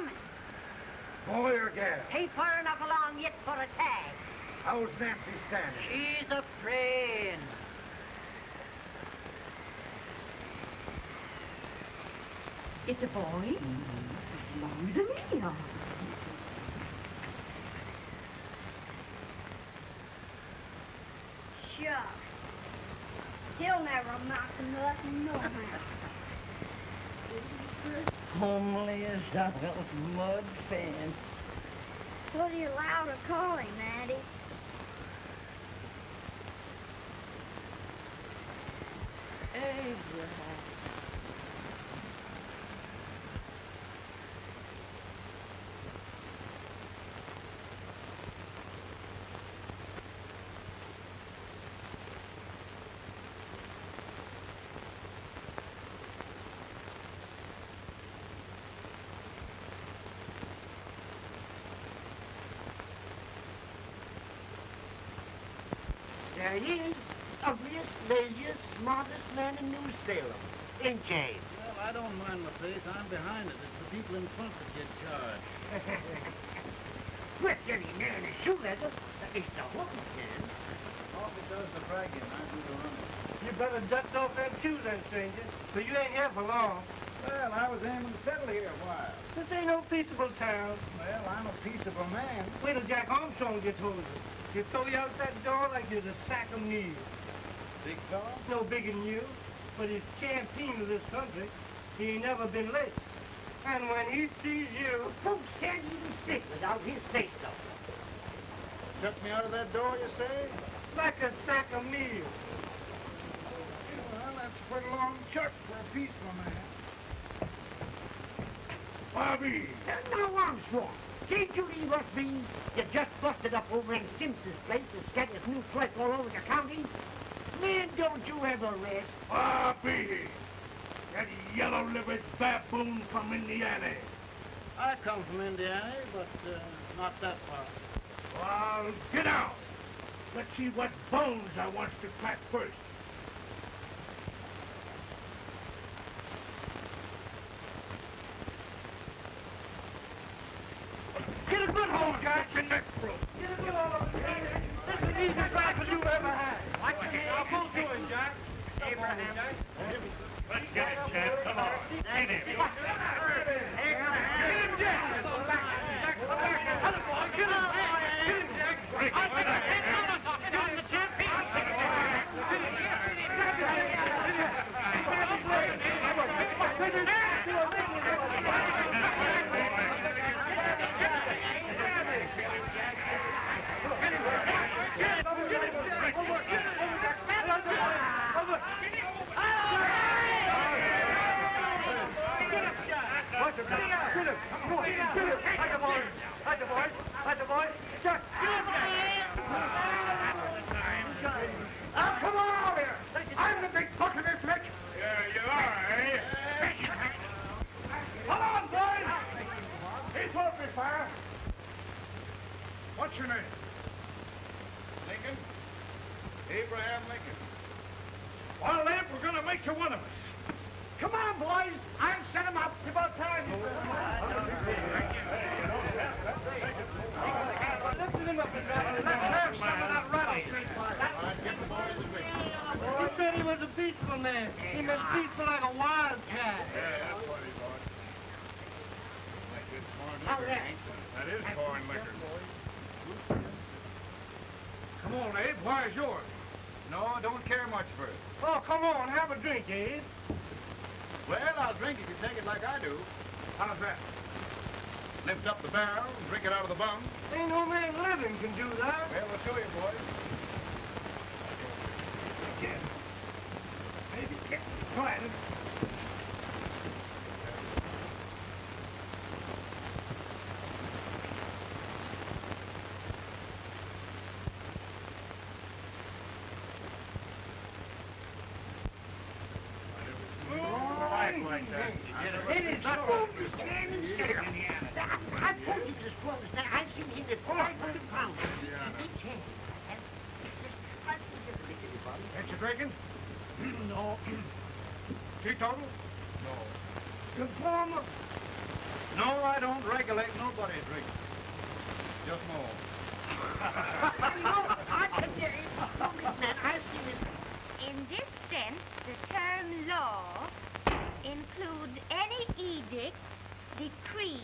coming. Boy or gal? Ain't far enough along yet for a tag. How's Nancy standing? She's a friend. It's a boy. It's longer than me. Shucks. He'll never amount to nothing, no how. Homely as that little mud fan. What are you allowed to call him, Maddie? Abraham. There he is, ugliest, laziest, smartest man in New Salem. Ain't James? Well, I don't mind my face. I'm behind it. It's the people in front that get charged. Quit getting near the shoe leather. It's the hook can. All because the bragging. I do the running. You better dust off that shoe then, stranger, so you ain't here for long. Well, I was aiming to settle here a while. This ain't no peaceable town. Well, I'm a peaceable man. Wait till Jack Armstrong gets hold of you. He'll throw you out that door like you're a sack of meal. Big dog? No bigger than you, but he's champion of this country. He ain't never been late. And when he sees you... Folks can't even stick without his say-so. Took me out of that door, you say? like a sack of meal. Well, that's quite a long chart for a peaceful man. Bobby! Now, Armstrong, can't you leave us be? You just busted up over in Simpson's place and scattered new flesh all over the county. Man, don't you ever rest. Bobby! That yellow-livered baboon from Indiana. I come from Indiana, but not that far. Well, get out. Let's see what bones I want to crack first. Get a good hold, Jack. Your neck broke. Get a good hold. This is the easiest rifle you ever had. Watch your hand. I'll pull to it, Jack. Abraham. Let's get it, Chad. Come on. Get him. Get him, Jack. Jack, come back. Other boy, get him. Get him, Jack. I'll take a head on the champion. Come on over here. I'm the big buck of this lick. Yeah, you are, eh? Come on, boys. He's open fire. What's your name? Lincoln? Abraham Lincoln. Well, then, we're going to make you one of us. Come on, boys. I'll set him up. It's about time. Lifting him up and let's have some of that rattlesnake fire. He said he was a peaceful man. He was peaceful like a wildcat. Yeah, that's what he was. Like this corn All liquor. right. That is corn liquor. Come on, Abe. Where's yours? No, I don't care much for it. Oh, come on. Have a drink, Abe. Well, I'll drink if you take it like I do. How's that? Lift up the barrel and drink it out of the bung. Ain't no man living can do that. Well, we'll show you, boys. Maybe can't try it. Like that. It is not going to stand and stare. I told you this was that. I've seen him at 500 pounds. Big chance. Ain't you drinking? No. Teetotal? Conformer. No, I don't regulate nobody drinking. Just more. No, I can get it. No, Miss Man, I see it. In this sense, the term law includes any edict, decree,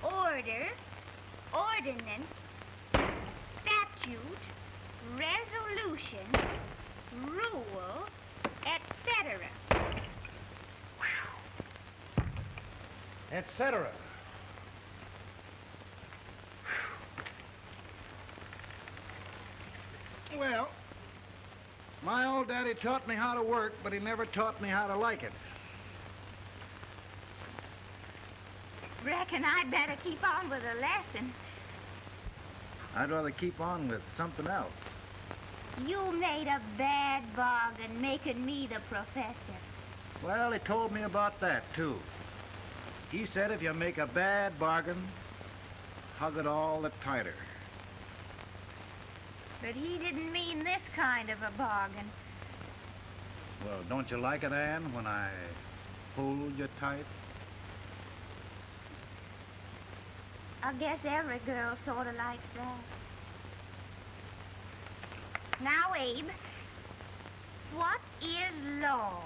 order, ordinance, statute, resolution, rule, etc. Etc. Well, my old daddy taught me how to work, but he never taught me how to like it. Reckon I'd better keep on with the lesson. I'd rather keep on with something else. You made a bad bargain making me the professor. Well, he told me about that, too. He said if you make a bad bargain, hug it all the tighter. But he didn't mean this kind of a bargain. Well, don't you like it, Ann, when I hold you tight? I guess every girl sort of likes that. Now, Abe, what is law?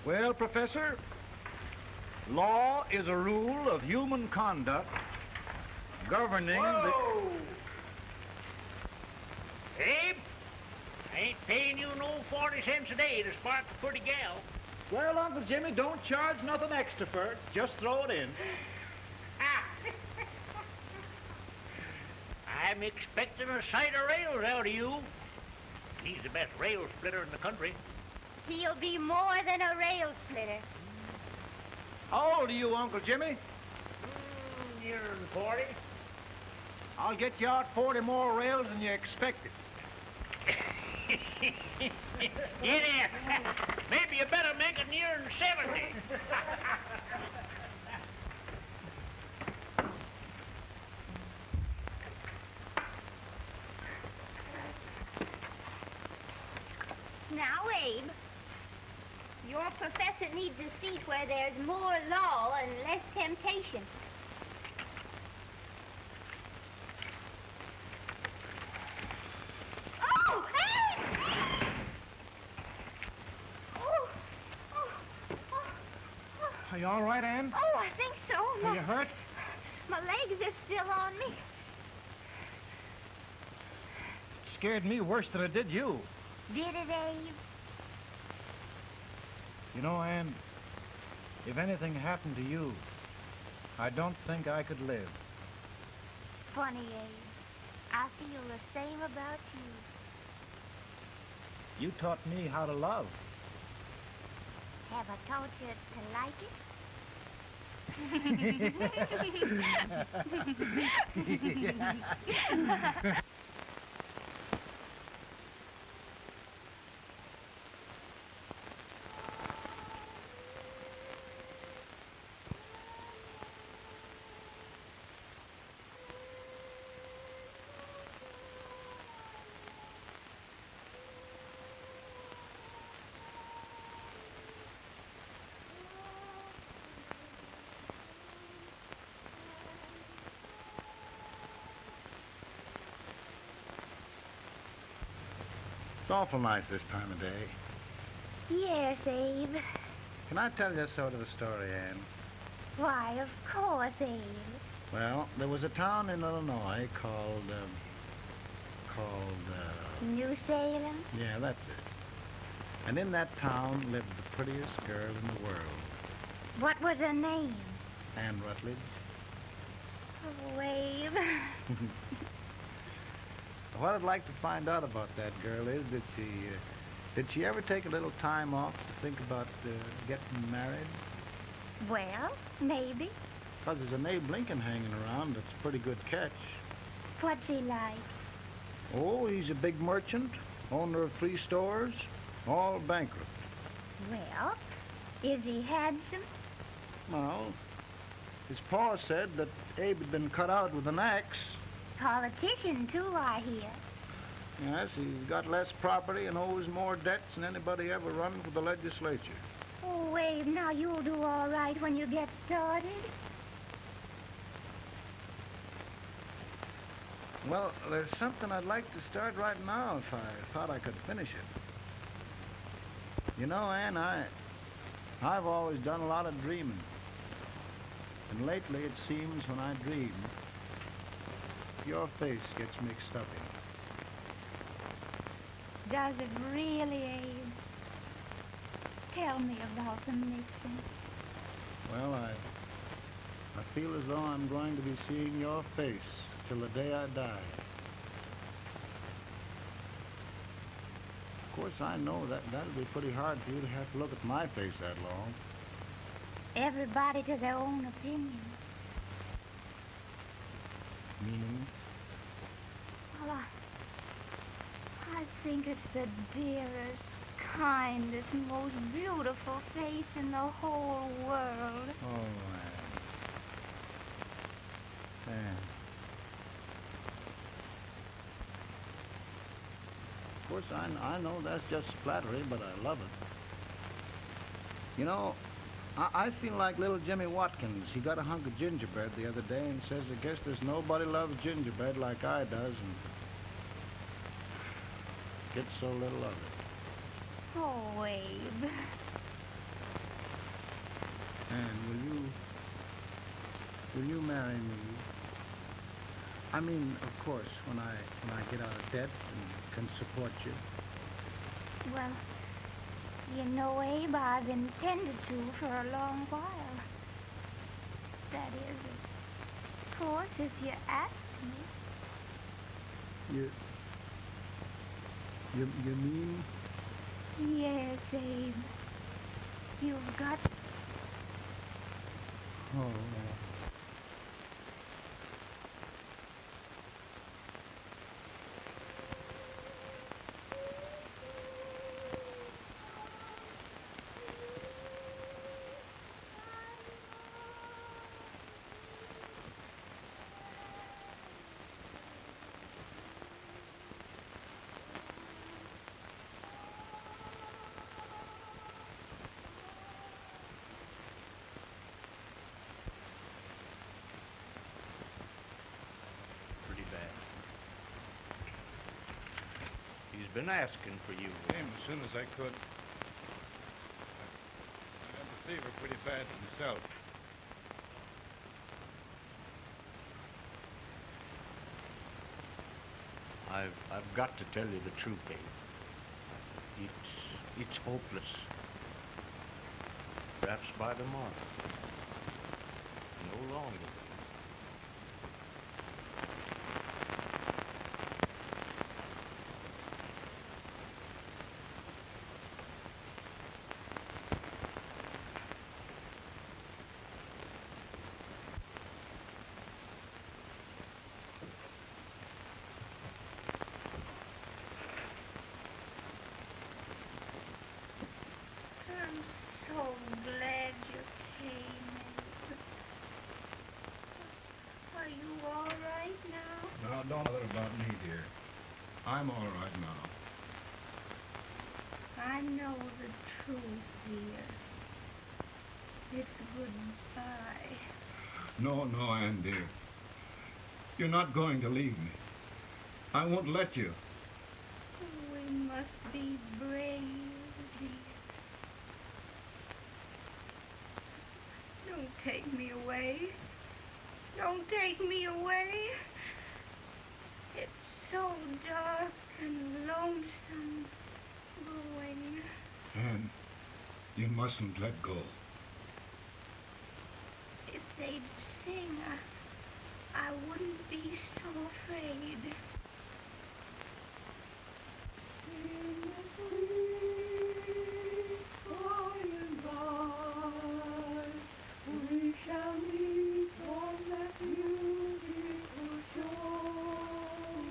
Well, Professor, law is a rule of human conduct governing Whoa! Abe, I ain't paying you no 40 cents a day to spark a pretty gal. Well, Uncle Jimmy, don't charge nothing extra for it. Just throw it in. I'm expecting a sight of rails out of you. He's the best rail splitter in the country. He'll be more than a rail splitter. How old are you, Uncle Jimmy? Nearer than 40. I'll get you out 40 more rails than you expected. Get in. Maybe you better make it nearer than 70. Now, Abe, your professor needs a seat where there's more law and less temptation. Oh, Abe! Oh, oh, oh, oh. Are you all right, Ann? Oh, I think so. Are you hurt? My legs are still on me. It scared me worse than it did you. Did it, Abe? You know, Ann, if anything happened to you, I don't think I could live. Funny, Abe. I feel the same about you. You taught me how to love. Have I taught you to like it? It's awful nice this time of day. Yes, Abe. Can I tell you sort of a story, Ann? Why, of course, Abe. Well, there was a town in Illinois called, New Salem? yeah, that's it. And in that town lived the prettiest girl in the world, What was her name? Ann Rutledge. Oh, Abe. What I'd like to find out about that girl is, did she ever take a little time off to think about getting married? Well, maybe. Because there's an Abe Lincoln hanging around that's a pretty good catch. What's he like? Oh, he's a big merchant, owner of 3 stores, all bankrupt. Well, is he handsome? Well, his pa said that Abe had been cut out with an axe. Politician, too, I hear. Yes, he's got less property and owes more debts than anybody ever run for the legislature. Oh, Abe, now you'll do all right when you get started. Well, there's something I'd like to start right now if I thought I could finish it. You know, Ann, I've always done a lot of dreaming. And lately it seems when I dream, your face gets mixed up in it. Does it really, Abe? Tell me about the mixing. Well, I feel as though I'm going to be seeing your face till the day I die. Of course, I know that'll be pretty hard for you to have to look at my face that long. Everybody to their own opinion. Meaning? Well, I think it's the dearest, kindest, most beautiful face in the whole world. Oh, Ann. Of course, I know that's just flattery, but I love it. You know, I feel like little Jimmy Watkins. He got a hunk of gingerbread the other day and says, I guess there's nobody loves gingerbread like I does, and gets so little of it. Oh, Abe. And will you marry me? I mean, of course, when I get out of debt and can support you. Well, you know, Abe, I've intended to for a long while. That is, of course, if you ask me. You mean? Yes, Abe. You've got... Oh, He's been asking for you. Came as soon as I could. I had the fever pretty bad myself. I've got to tell you the truth, Abe. It's hopeless. Perhaps by tomorrow. No longer. I'm so glad you came, Abe. Are you all right now? Now, don't bother about me, dear. I'm all right now. I know the truth, dear. It's goodbye. No, Ann, dear. You're not going to leave me. I won't let you. We must be brave, dear. Don't take me away. Don't take me away. It's so dark and lonesome going. Ann, you mustn't let go. If they'd sing, I wouldn't be so afraid.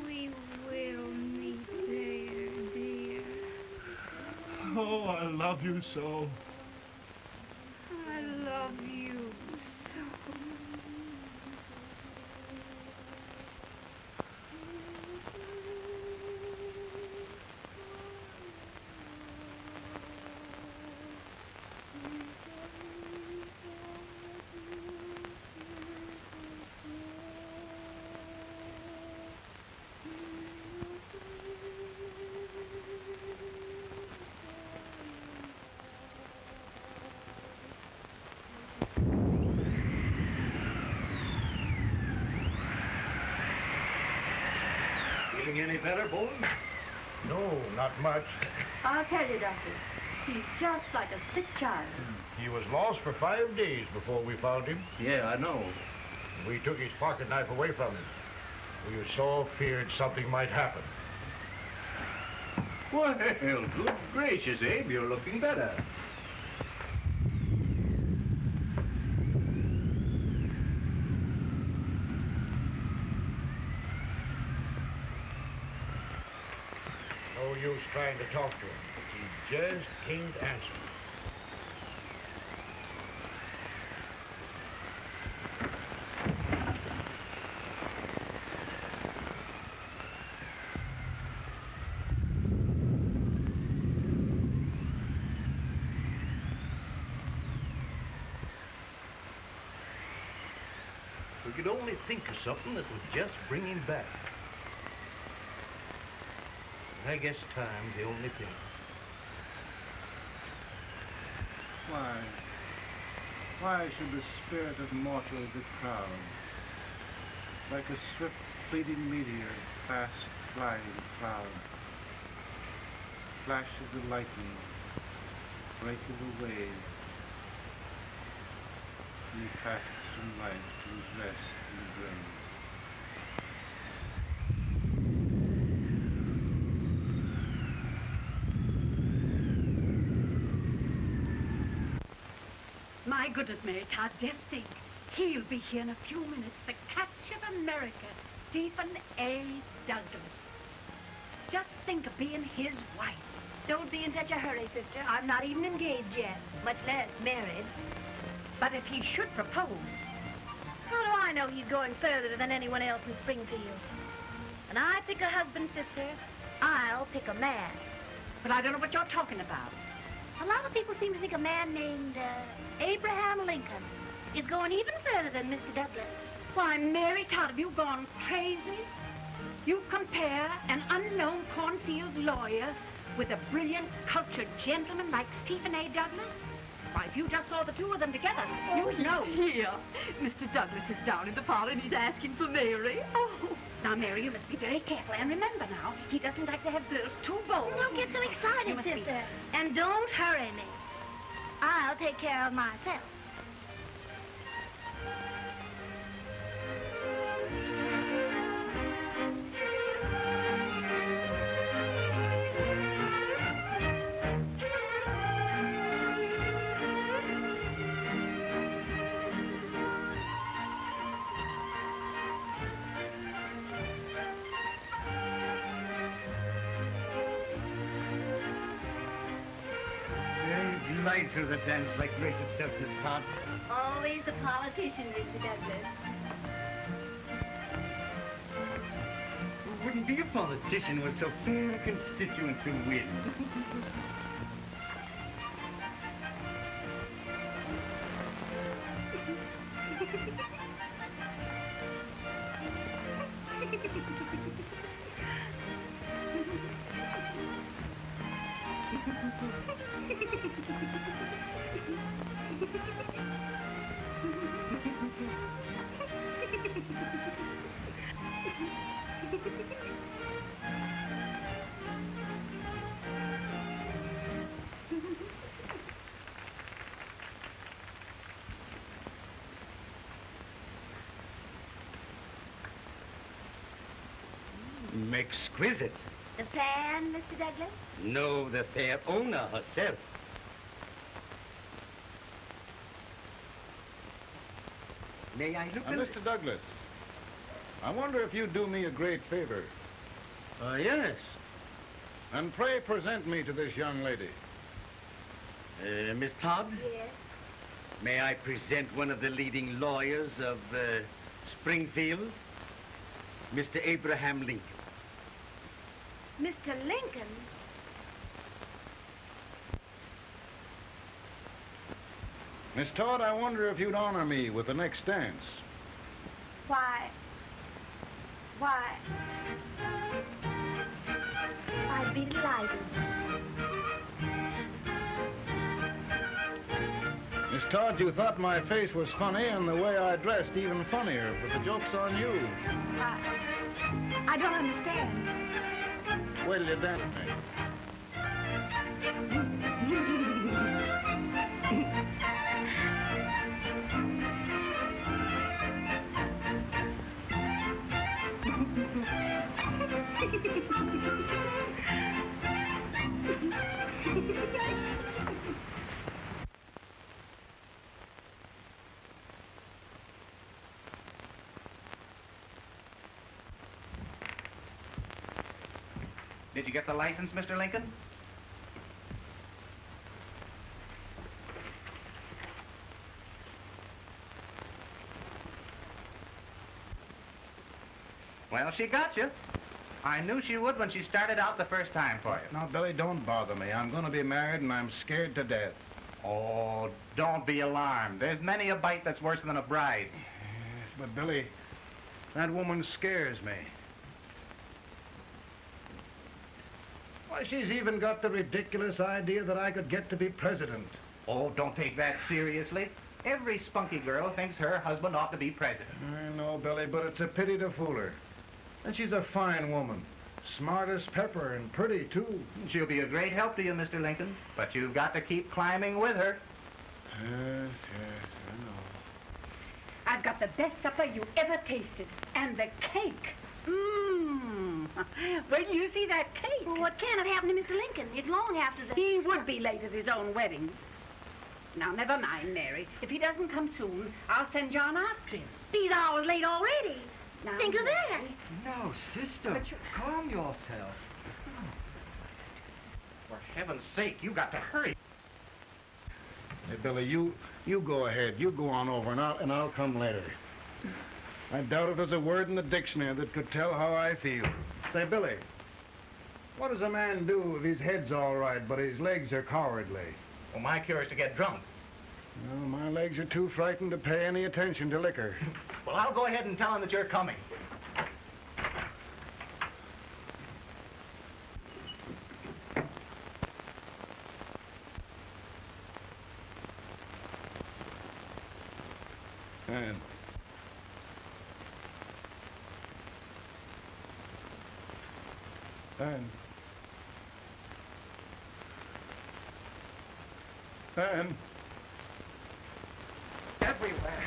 We will meet there, dear. Oh, I love you so. I love you so. Feeling any better, Bolton? No, not much. I'll tell you, Doctor. He's just like a sick child. He was lost for 5 days before we found him. Yeah, I know. We took his pocket knife away from him. We were so feared something might happen. Well, good gracious, Abe, you're looking better. No use trying to talk to him. He just can't answer. We could only think of something that would just bring him back. I guess time's the only thing. Why should the spirit of mortals be proud? Like a swift fleeting meteor, fast flying cloud. Flashes the lightning, break of the wave. He passes from life to his rest in the grave. My goodness, Mary Todd, just think. He'll be here in a few minutes. The catch of America, Stephen A. Douglas. Just think of being his wife. Don't be in such a hurry, sister. I'm not even engaged yet, much less married. But if he should propose, How do I know he's going further than anyone else in Springfield? When I pick a husband, sister, I'll pick a man. but I don't know what you're talking about. A lot of people seem to think a man named Abraham Lincoln is going even further than Mr. Douglas. Why, Mary Todd, have you gone crazy? You compare an unknown cornfield lawyer with a brilliant, cultured gentleman like Stephen A. Douglas? Why, if you just saw the two of them together, you'd know. Here, Mr. Douglas is down in the parlor and he's asking for Mary. Oh. Now, Mary, you must be very careful. And remember now, he doesn't like to have girls too bold. Don't get so You excited, must be- sister. And don't hurry me. I'll take care of myself. Glide through the dance like grace itself, Miss Todd. Always the politician, Mr. Douglas. Who wouldn't be a politician with so fair a constituent to win? Exquisite. The fan, Mr. Douglas? No, the fair owner herself. May I look Mr. Douglas, I wonder if you'd do me a great favor. Yes. And pray present me to this young lady. Miss Todd? Yes. May I present one of the leading lawyers of Springfield, Mr. Abraham Lincoln. Mr. Lincoln? Miss Todd, I wonder if you'd honor me with the next dance. Why, I'd be delighted. Miss Todd, you thought my face was funny and the way I dressed even funnier, but the joke's on you. I don't understand. Wait till you dance with me. Did you get the license, Mr. Lincoln? Well, she got you. I knew she would when she started out the first time for you. Now, Billy, don't bother me. I'm going to be married and I'm scared to death. Oh, don't be alarmed. There's many a bite that's worse than a bride. Yes, but Billy, that woman scares me. Why, she's even got the ridiculous idea that I could get to be president. Oh, don't take that seriously. Every spunky girl thinks her husband ought to be president. I know, Billy, but it's a pity to fool her. And she's a fine woman. Smart as pepper and pretty, too. She'll be a great help to you, Mr. Lincoln. But you've got to keep climbing with her. Yes, I know. I've got the best supper you ever tasted. And the cake. Mmm. Well, you see that cake? Well, what can have happened to Mr. Lincoln? It's long after the... He would be late at his own wedding. Now, never mind, Mary. If he doesn't come soon, I'll send John after him. He's hours late already. Now, Think of that. No, sister. Calm yourself. For heaven's sake, you got to hurry. Hey, Billy, you go ahead. You go on over, and I'll come later. I doubt if there's a word in the dictionary that could tell how I feel. Say, Billy, what does a man do if his head's all right, but his legs are cowardly? Well, my cure is to get drunk. Well, my legs are too frightened to pay any attention to liquor. Well, I'll go ahead and tell him that you're coming. And Everywhere.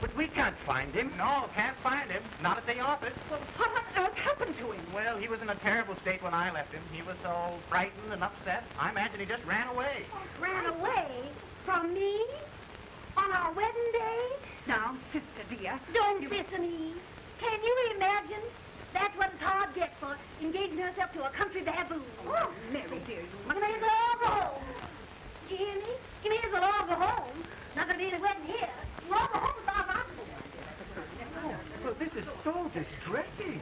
But we can't find him. No, can't find him. Not at the office. Well, what on earth happened to him? Well, he was in a terrible state when I left him. He was so frightened and upset. I imagine he just ran away. Ran away? From me? On our wedding day? Now, sister dear. Don't listen, Eve. Can you imagine? That's what a Todd gets for engaging herself to a country baboon. Oh, Mary dear, you Give me the law go home. Do you hear me? Give me the law go home. Not gonna be any wedding here. Law go home as far as I'm concerned. Well, this is so distressing.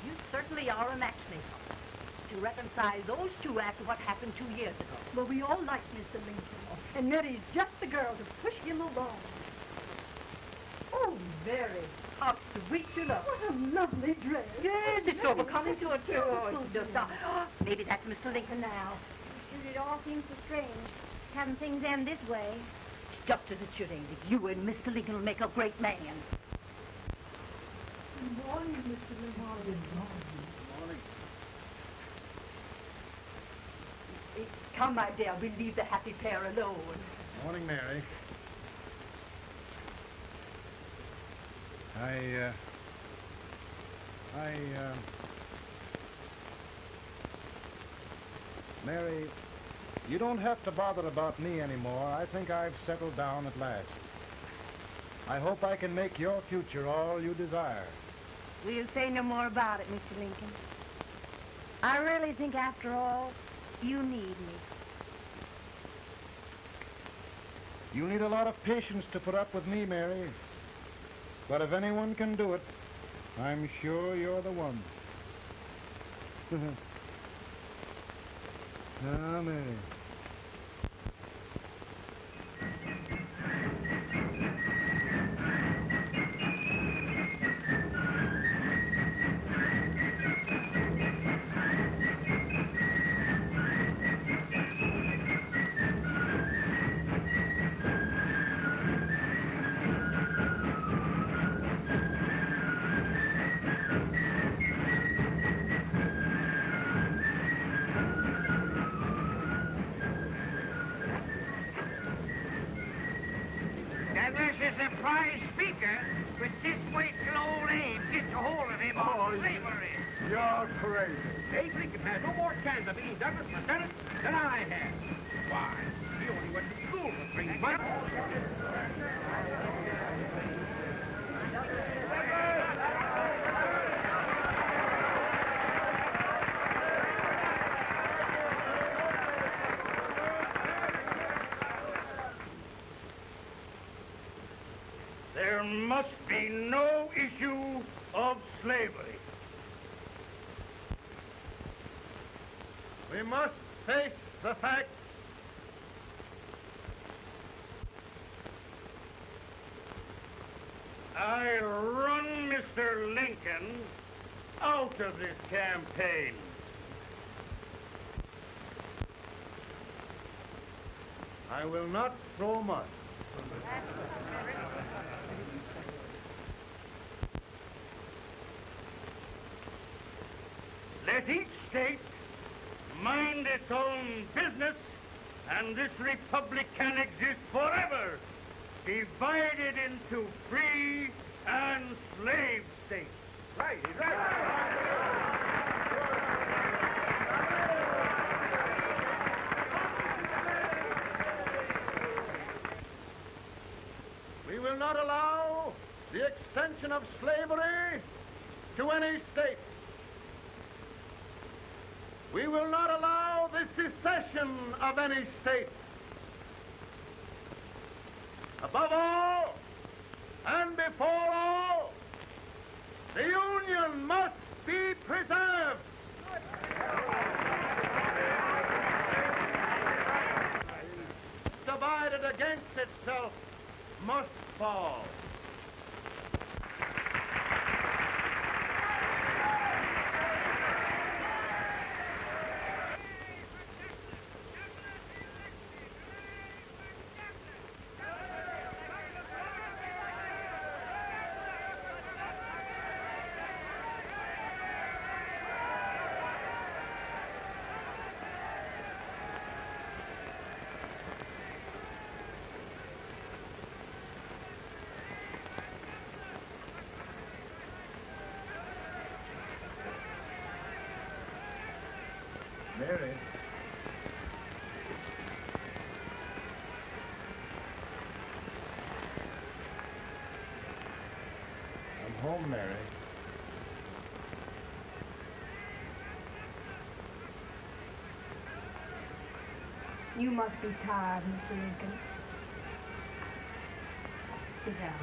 You certainly are a matchmaker. To reconcile those two after what happened 2 years ago. Well, we all like Mr. Lincoln. And Mary's just the girl to push him along. Oh, Mary, how sweet you look. What a lovely dress. Yes, it's so becoming to her, too. Maybe that's Mr. Lincoln now. It all seems so strange, having things end this way. It's just as it should end. You and Mr. Lincoln will make a great man. Good morning, Mr. Lincoln. Good morning. Come, my dear, we'll leave the happy pair alone. Morning, Mary. Mary, you don't have to bother about me anymore. I think I've settled down at last. I hope I can make your future all you desire. We'll say no more about it, Mr. Lincoln. I really think, after all, you need me. You need a lot of patience to put up with me, Mary. But if anyone can do it, I'm sure you're the one. Now, Mary. Prize speaker with this way till old Abe gets a hold of him on slavery. You're crazy. Abe Lincoln has no more chance of being Douglas for Senate than I have. Why, he only went to school for 3 months. There must be no issue of slavery. We must face the facts. I run Mr. Lincoln out of this campaign. I will not throw mud. Let each state mind its own business, and this republic can exist forever, divided into free and slave states. Right, he's right. We will not allow the extension of slavery to any state. We will not allow the secession of any state. Above all, and before all, the Union must be preserved. Divided against itself must fall. Mary. I'm home, Mary. You must be tired, Mr. Lincoln. Sit down.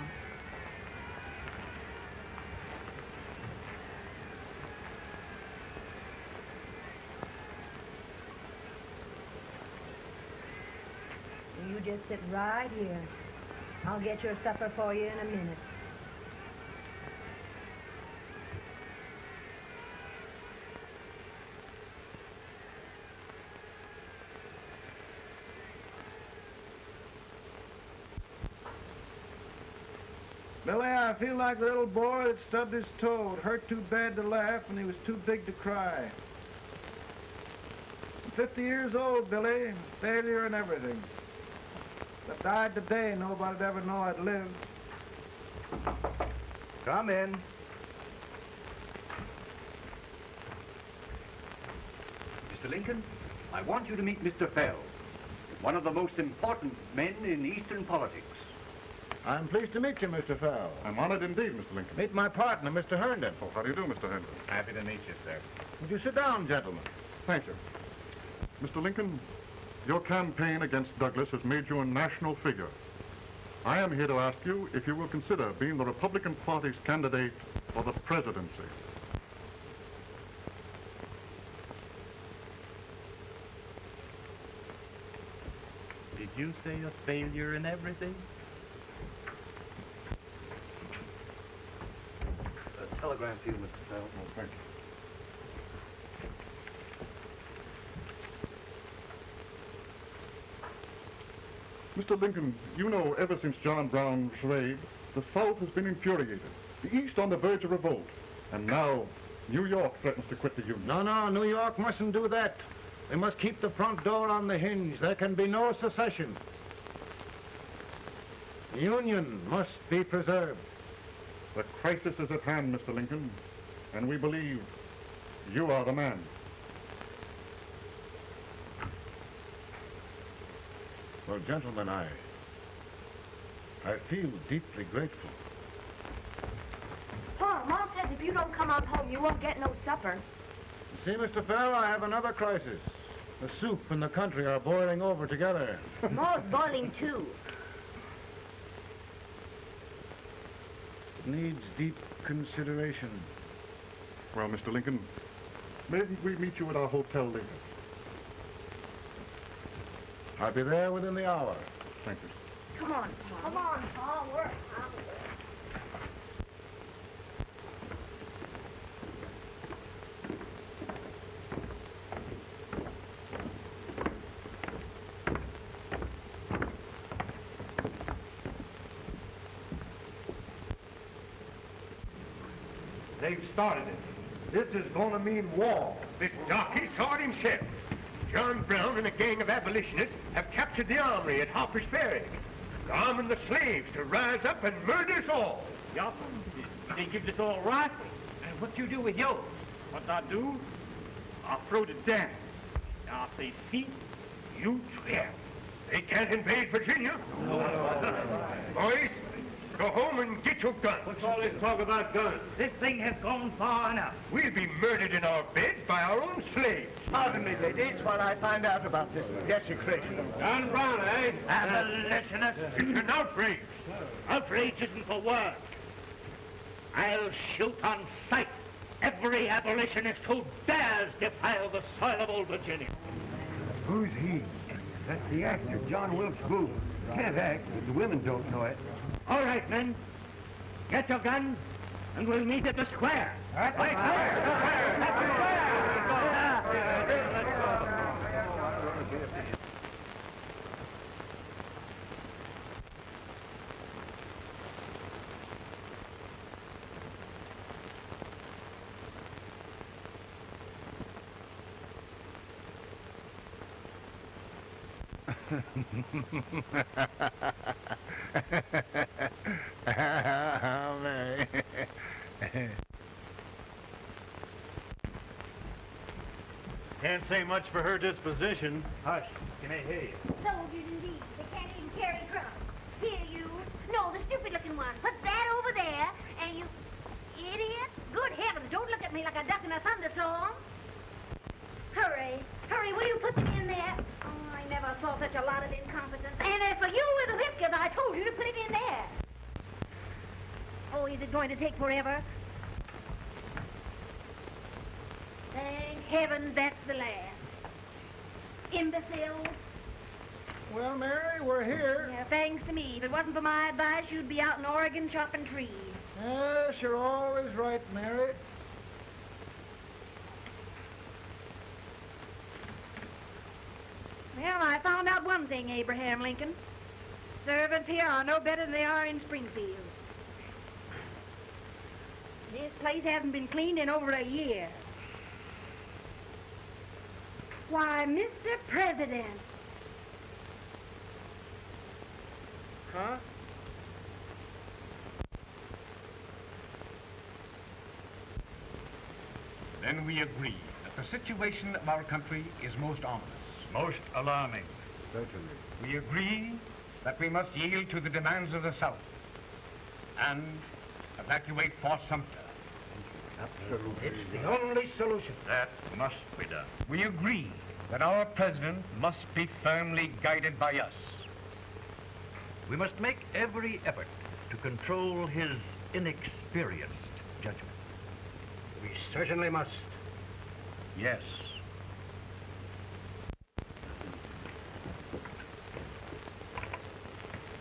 You just sit right here. I'll get your supper for you in a minute. Billy, I feel like the little boy that stubbed his toe. It hurt too bad to laugh, and he was too big to cry. I'm 50 years old, Billy. Failure and everything. If I died today, nobody'd ever know I'd lived. Come in. Mr. Lincoln, I want you to meet Mr. Fell, one of the most important men in Eastern politics. I'm pleased to meet you, Mr. Fell. I'm honored indeed, Mr. Lincoln. Meet my partner, Mr. Herndon. Oh, how do you do, Mr. Herndon? Happy to meet you, sir. Would you sit down, gentlemen? Thank you. Mr. Lincoln, your campaign against Douglas has made you a national figure. I am here to ask you if you will consider being the Republican Party's candidate for the presidency. Did you say a failure in everything? A telegram for you, Mr. Fell. Oh, thank you. Mr. Lincoln, you know ever since John Brown's raid, the South has been infuriated. The East on the verge of revolt. And now, New York threatens to quit the Union. No, New York mustn't do that. They must keep the front door on the hinge. There can be no secession. The Union must be preserved. The crisis is at hand, Mr. Lincoln, and we believe you are the man. Well, gentlemen, I feel deeply grateful. Pa, Mom says if you don't come out home, you won't get no supper. You see, Mr. Fell, I have another crisis. The soup and the country are boiling over together. Ma's boiling too. It needs deep consideration. Well, Mr. Lincoln, maybe we meet you at our hotel later. I'll be there within the hour. Thank you. Come on, Pa. Come on, Pa. We're out. They've started it. This is going to mean war. This darky saw it himself. John Brown and a gang of abolitionists have captured the armory at Harper's Ferry. They're arming the slaves to rise up and murder us all. Yup. They give us all rifles. And what you do with yours? What I do? I throw the down. Now if they see, you trip. They can't invade Virginia. Boys, go home and get your guns. What's all this talk about guns? This thing has gone far enough. We'll be murdered in our bed by our own slaves. Pardon me, ladies, while I find out about this desecration. John Brown, eh? Abolitionists. It's an outrage. Outrage isn't for words. I'll shoot on sight every abolitionist who dares defile the soil of old Virginia. Who's he? That's the actor, John Wilkes Booth. Can't act, but the women don't know it. All right, men. Get your guns, and we'll meet at the square. At the square. Can't say much for her disposition. Hush, you may hear you. Soldiers indeed. They can't even carry crumbs. Here, you. No, the stupid-looking one. Put that over there, and you... Idiot. Good heavens, don't look at me like a duck in a thunderstorm. Hurry. Hurry, will you put them in there? Oh, I never saw such a lot of incompetence. And as for you with the whiskers, I told you to put it in there. Oh, is it going to take forever? Thank heaven that's the last. Imbecile. Well, Mary, we're here. Yeah, thanks to me. If it wasn't for my advice, you'd be out in Oregon chopping trees. Yes, you're always right, Mary. Well, I found out one thing, Abraham Lincoln. Servants here are no better than they are in Springfield. This place hasn't been cleaned in over a year. Why, Mr. President. Huh? Then we agree that the situation of our country is most ominous. Most alarming. Certainly. We agree that we must yield to the demands of the South and evacuate Fort Sumter. Absolutely. It's the only solution. That must be done. We agree that our president must be firmly guided by us. We must make every effort to control his inexperienced judgment. We certainly must. Yes.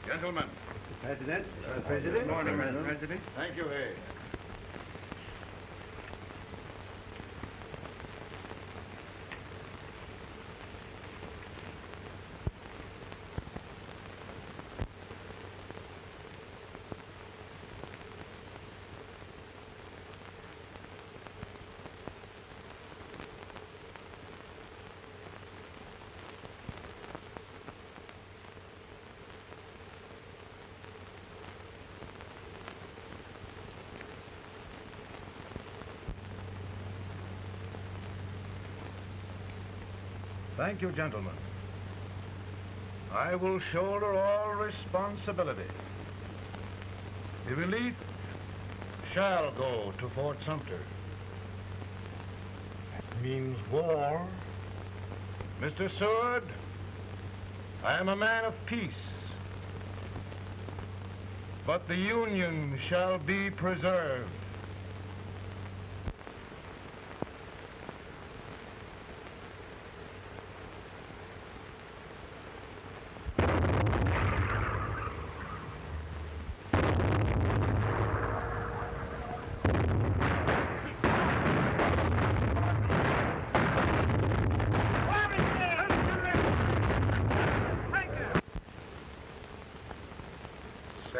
Gentlemen. President. Good morning, Mr. President. Thank you, Hay. Thank you, gentlemen. I will shoulder all responsibility. The relief shall go to Fort Sumter. That means war. Mr. Seward, I am a man of peace. But the Union shall be preserved.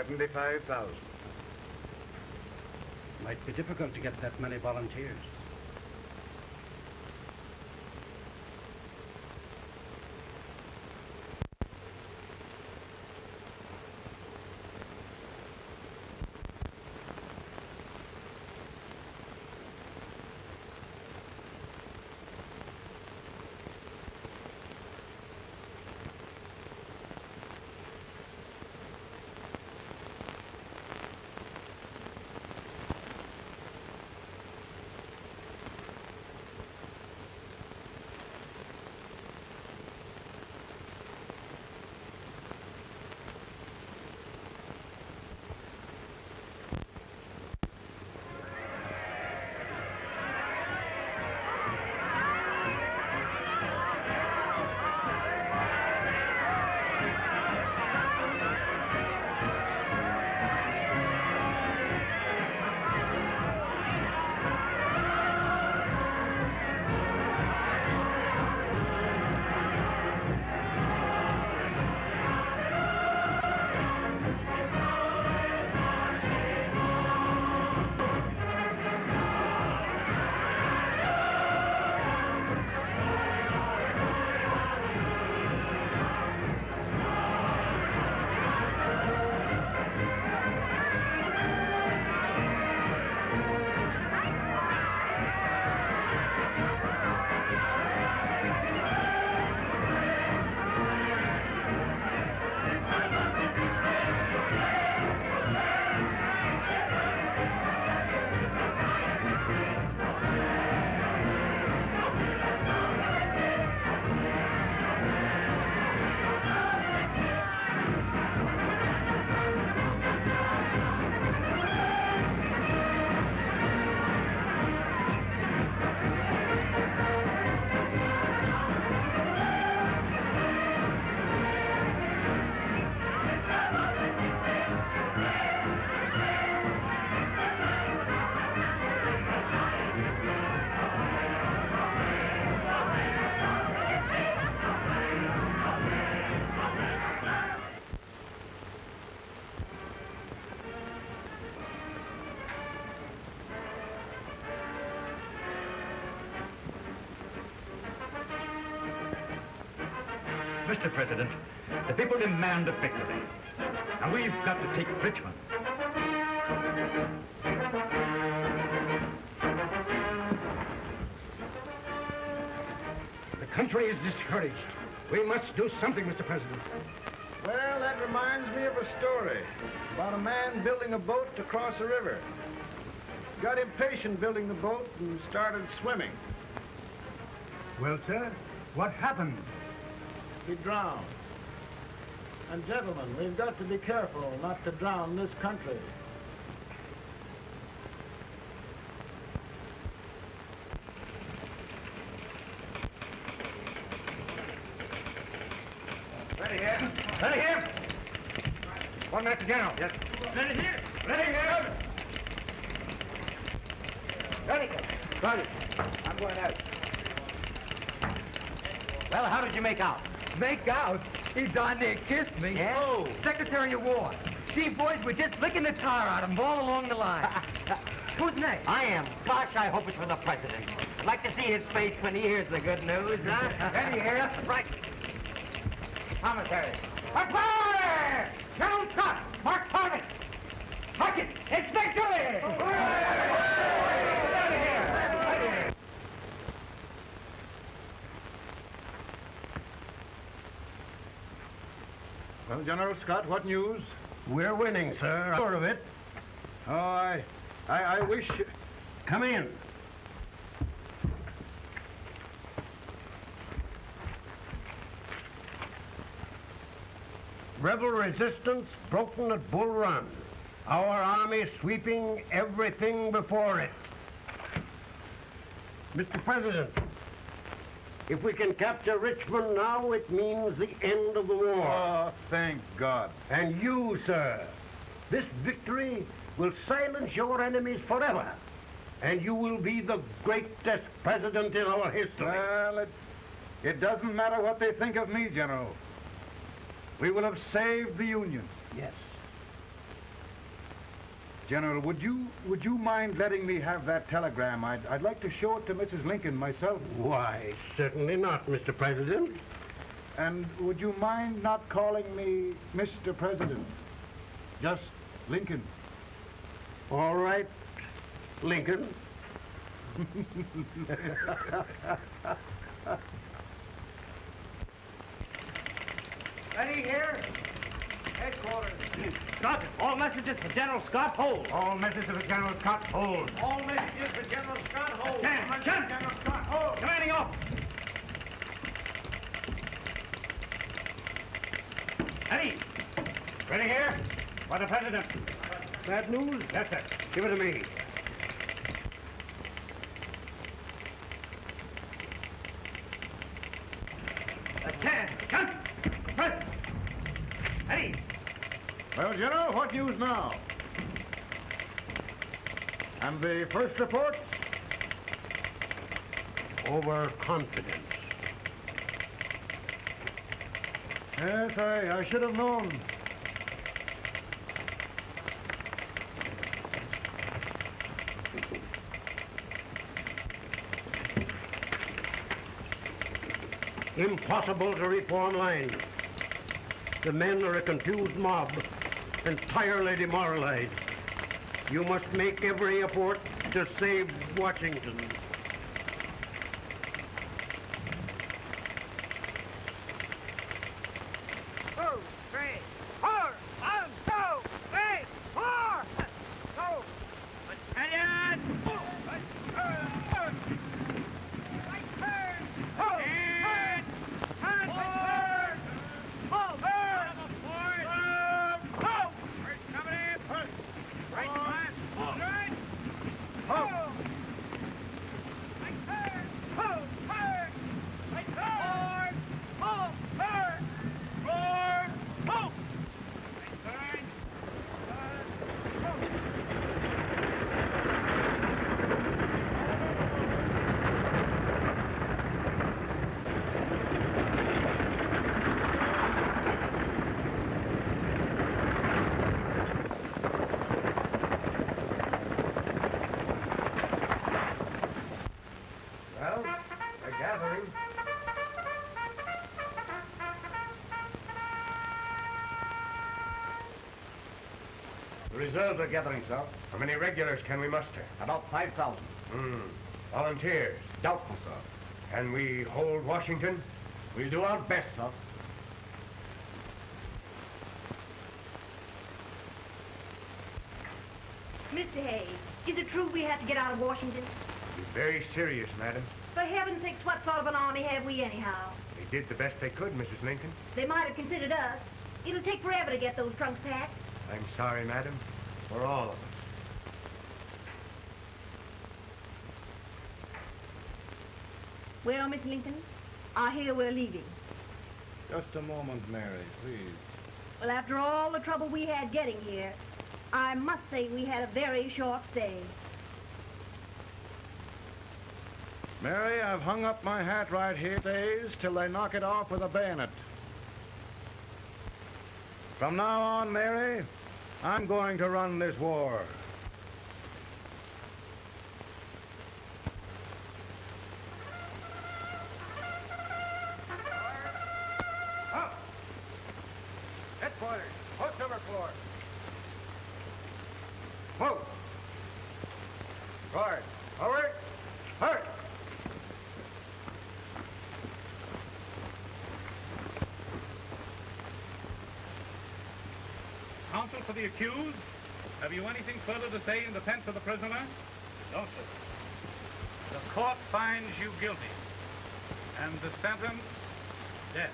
$75,000. Might be difficult to get that many volunteers. Mr. President, the people demand a victory. And we've got to take Richmond. The country is discouraged. We must do something, Mr. President. Well, that reminds me of a story about a man building a boat to cross a river. Got impatient building the boat and started swimming. Well, sir, what happened? He drowned. And gentlemen, we've got to be careful not to drown this country. Ready here. Ready here. 1 minute to General. Yes. Ready here. Ready here. Ready. Ready. I'm going out. Well, how did you make out? Make out? He darn near kissed me. Yeah? Oh, Secretary of War. See, boys, we're just licking the tar out of him all along the line. Who's next? I am. Gosh, I hope it's for the president. I'd like to see his face when he hears the good news, huh? Ready here. Right. Commissary. Fire! General Scott! Mark target! Mark it! It's victory! Out of here! Well, General Scott, what news? We're winning, sir. I'm sure of it. Oh, I wish... Come in. Rebel resistance broken at Bull Run. Our army sweeping everything before it. Mr. President, if we can capture Richmond now, it means the end of the war. Oh, thank God. And you, sir, this victory will silence your enemies forever. And you will be the greatest president in our history. Well, it doesn't matter what they think of me, General. We will have saved the Union. Yes. General, would you mind letting me have that telegram? I'd like to show it to Mrs. Lincoln myself. Why, certainly not, Mr. President. And would you mind not calling me Mr. President? Just Lincoln. All right, Lincoln. Ready here. Headquarters. Scott, all messages for General Scott, hold. All messages for General Scott, hold. All messages for General Scott, hold. General Scott, hold. Commanding officer. Ready. Ready here. For the President. Bad news? Yes, sir. Give it to me. Attention. President. Ready. Well, General, what news now? And the first report? Overconfidence. Yes, I should have known. Impossible to reform lines. The men are a confused mob, entirely demoralized. You must make every effort to save Washington. Reserves are gathering, sir. How many regulars can we muster? About 5,000. Volunteers? Doubtful, sir. Can we hold Washington? We'll do our best, sir. Mr. Hayes, is it true we have to get out of Washington? Be very serious, madam. For heaven's sakes, what sort of an army have we anyhow? They did the best they could, Mrs. Lincoln. They might have considered us. It'll take forever to get those trunks packed. I'm sorry, madam, for all of us. Well, Miss Lincoln, I hear we're leaving. Just a moment, Mary, please. Well, after all the trouble we had getting here, I must say we had a very short stay. Mary, I've hung up my hat right here days till they knock it off with a bayonet. From now on, Mary, I'm going to run this war. Up! Headquarters, post number 4. Move! Guard, forward, hurry! Counsel for the accused, have you anything further to say in defense of the prisoner? No, sir. The court finds you guilty, and the sentence, death.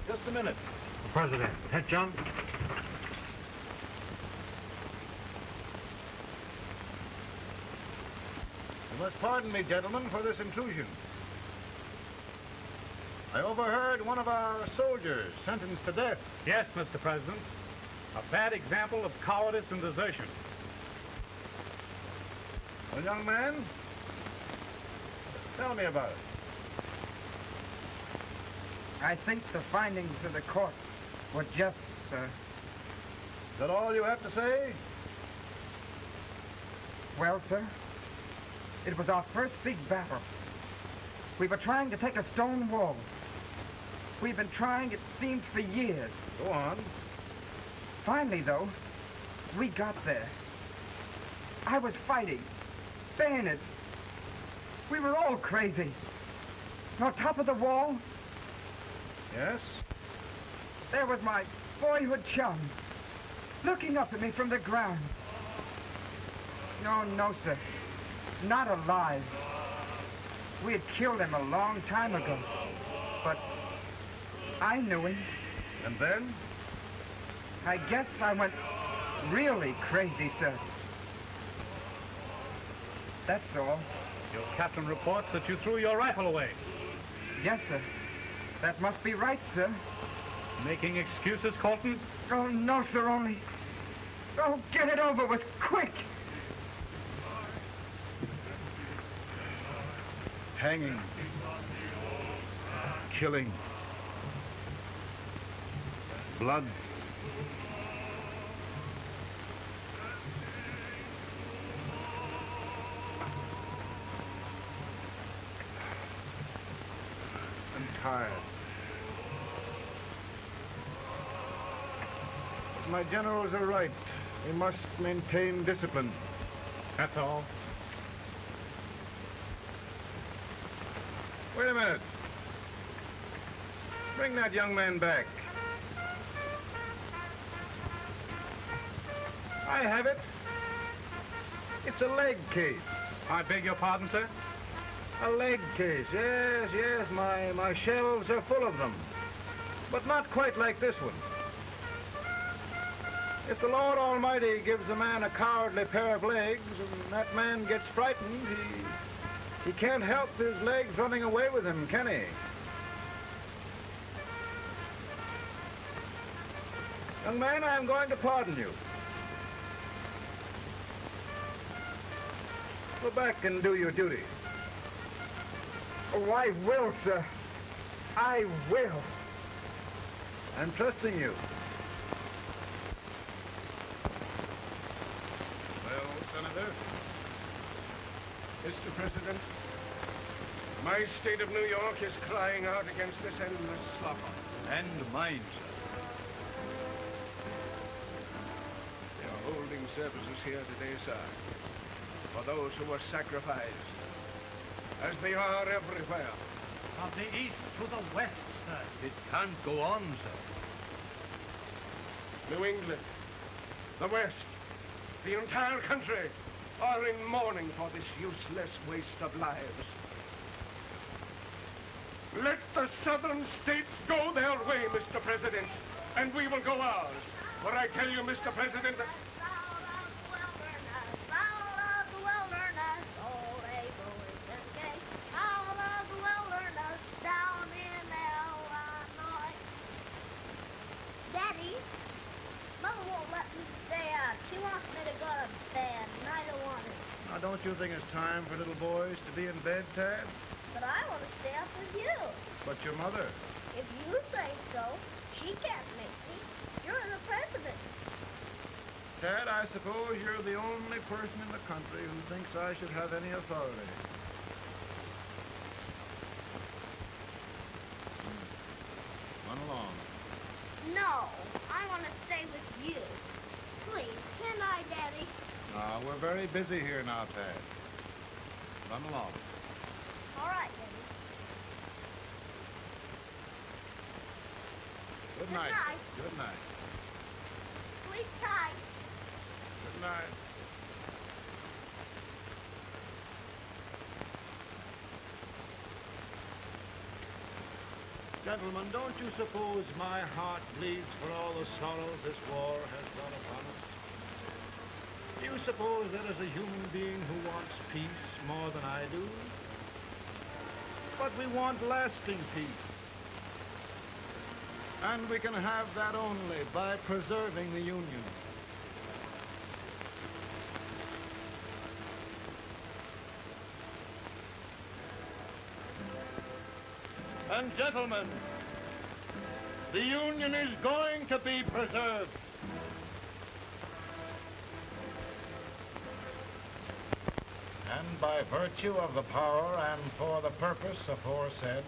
Just a minute. The President. Head, John. You must pardon me, gentlemen, for this intrusion. I overheard one of our soldiers sentenced to death. Yes, Mr. President. A bad example of cowardice and desertion. Well, young man, tell me about it. I think the findings of the court were just, sir. Is that all you have to say? Well, sir, it was our first big battle. We were trying to take a stone wall. We've been trying, it seems, for years. Go on. Finally, though, we got there. I was fighting. Bayonets. We were all crazy. On top of the wall, Yes? there was my boyhood chum, looking up at me from the ground. No, sir. Not alive. We had killed him a long time ago. But I knew him. And then? I guess I went really crazy, sir. That's all. Your captain reports that you threw your rifle away. Yes, sir. That must be right, sir. Making excuses, Colton? Oh, no, sir, only... Oh, get it over with, quick! Hanging. Killing. Blood. I'm tired. My generals are right. We must maintain discipline. That's all. Wait a minute. Bring that young man back. I have it. It's a leg case. I beg your pardon, sir? A leg case, yes. My shelves are full of them. But not quite like this one. If the Lord Almighty gives a man a cowardly pair of legs and that man gets frightened, he can't help his legs running away with him, can he? Young man, I'm going to pardon you. Go back and do your duty. Oh, I will, sir. I will. I'm trusting you. Well, Senator, Mr. President, my state of New York is crying out against this endless slaughter. And mine, sir. They are holding services here today, sir, for those who were sacrificed, as they are everywhere. From the east to the west, sir. It can't go on, sir. New England, the West, the entire country are in mourning for this useless waste of lives. Let the southern states go their way, Mr. President, and we will go ours. For I tell you, Mr. President, All of the wilderness, all they go is escape. All of the wilderness. you think it's time for little boys to be in bed, Tad? But I want to stay up with you. But your mother. If you say so, she can't make me. You're the president. Tad, I suppose you're the only person in the country who thinks I should have any authority. Run along. No, I want to stay with you. Please, can I, Daddy? No, we're very busy here now, Tad. Run along. All right, Daddy. Good night. night. Good night. Sleep tight. Good night. Gentlemen, don't you suppose my heart bleeds for all the sorrows this war has brought upon us? Do you suppose there is a human being who wants peace more than I do? But we want lasting peace. And we can have that only by preserving the Union. And gentlemen, the Union is going to be preserved. And by virtue of the power and for the purpose aforesaid,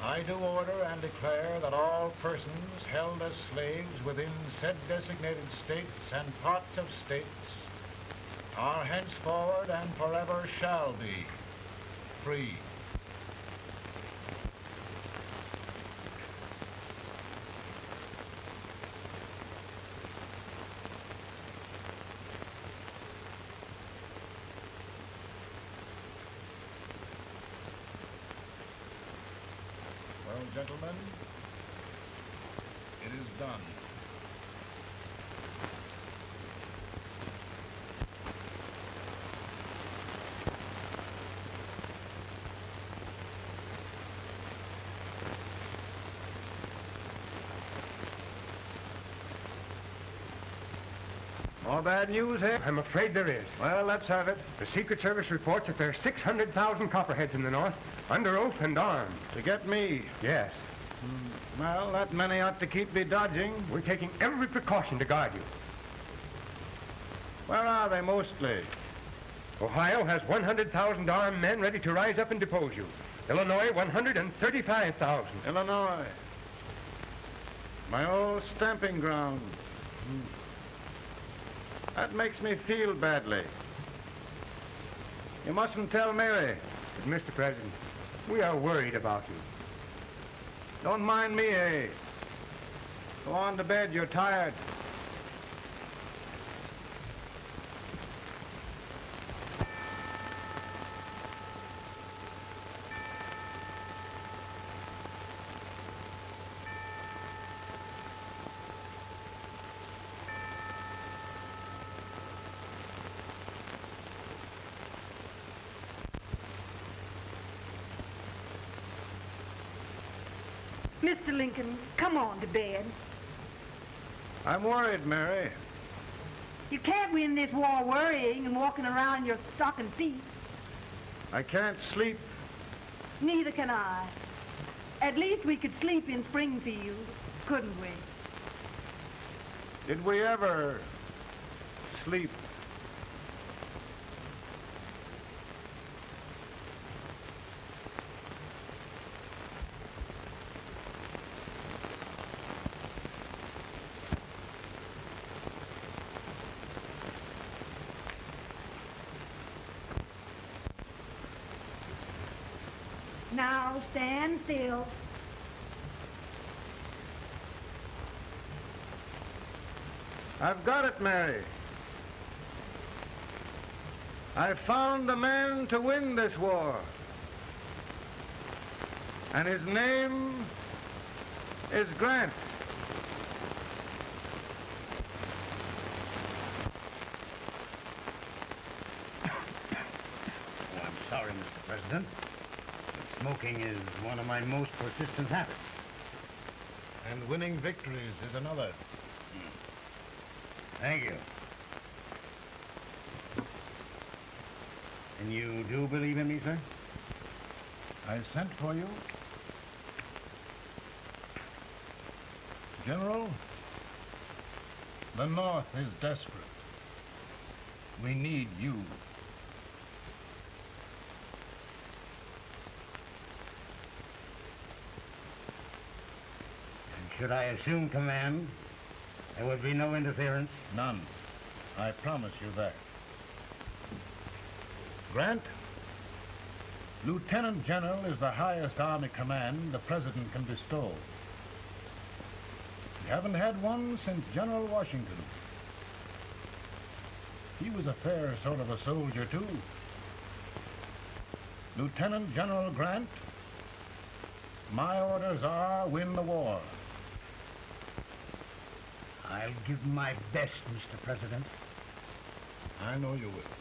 I do order and declare that all persons held as slaves within said designated states and parts of states are henceforward and forever shall be free. Well, gentlemen, it is done. More bad news here? I'm afraid there is. Well, let's have it. The Secret Service reports that there are 600,000 copperheads in the north, under oath and armed. To get me? Yes. Well, that many ought to keep me dodging. We're taking every precaution to guard you. Where are they mostly? Ohio has 100,000 armed men ready to rise up and depose you. Illinois, 135,000. Illinois. My old stamping ground. That makes me feel badly. You mustn't tell Mary. But, Mr. President, we are worried about you. Don't mind me, eh? Go on to bed. You're tired. Mr. Lincoln, come on to bed. I'm worried, Mary. You can't win this war worrying and walking around in your stocking feet. I can't sleep. Neither can I. At least we could sleep in Springfield, couldn't we? Did we ever sleep? Now stand still. I've got it, Mary. I've found the man to win this war. And his name is Grant. Oh, I'm sorry, Mr. President. Smoking is one of my most persistent habits. And winning victories is another. Thank you. And you do believe in me, sir? I sent for you. General, the North is desperate. We need you. And should I assume command, there would be no interference? None. I promise you that. Grant, Lieutenant General is the highest Army command the President can bestow. We haven't had one since General Washington. He was a fair sort of a soldier, too. Lieutenant General Grant, my orders are win the war. I'll give my best, Mr. President. I know you will.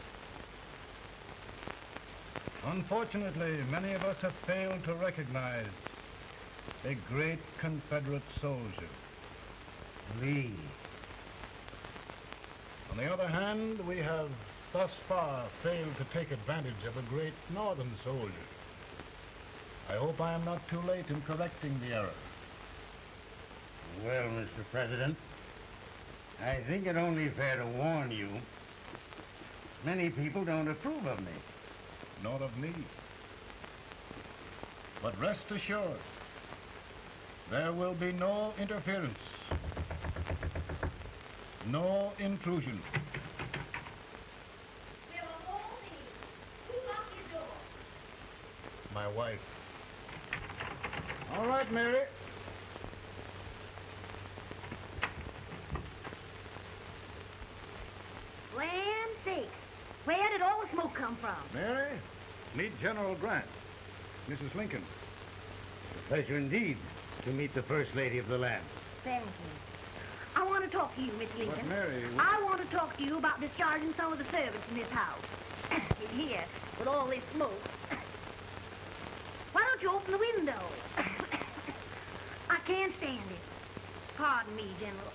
Unfortunately, many of us have failed to recognize a great Confederate soldier, Lee. On the other hand, we have thus far failed to take advantage of a great Northern soldier. I hope I am not too late in correcting the error. Well, Mr. President, I think it only fair to warn you. Many people don't approve of me. Nor of me. But rest assured, there will be no interference. No intrusion. My wife. All right, Mary. Land sakes, where did all the smoke come from? Mary, meet General Grant. Mrs. Lincoln. It's a pleasure indeed to meet the First Lady of the land. Thank you. I want to talk to you, Miss Lincoln. But, Mary... I want to talk to you about discharging some of the servants in this house. Here, with all this smoke. Why don't you open the window? I can't stand it. Pardon me, General.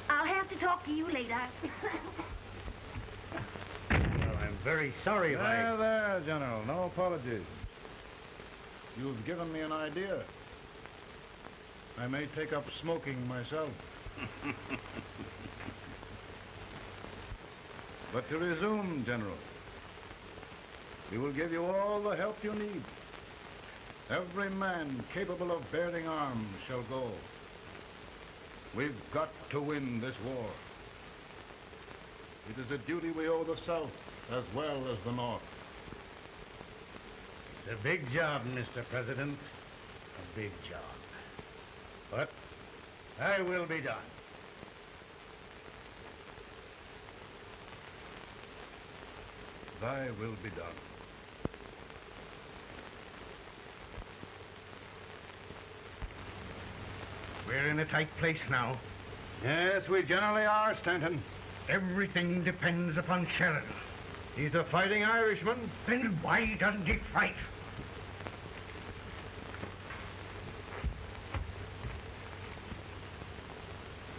I'll have to talk to you later. Well, I'm very sorry if There, General. No apologies. You've given me an idea. I may take up smoking myself. But to resume, General, we will give you all the help you need. Every man capable of bearing arms shall go. We've got to win this war. It is a duty we owe the South as well as the North. It's a big job, Mr. President. A big job. But I will be done. Thy will be done. We're in a tight place now. Yes, we generally are, Stanton. Everything depends upon Sheridan. He's a fighting Irishman. Then why doesn't he fight?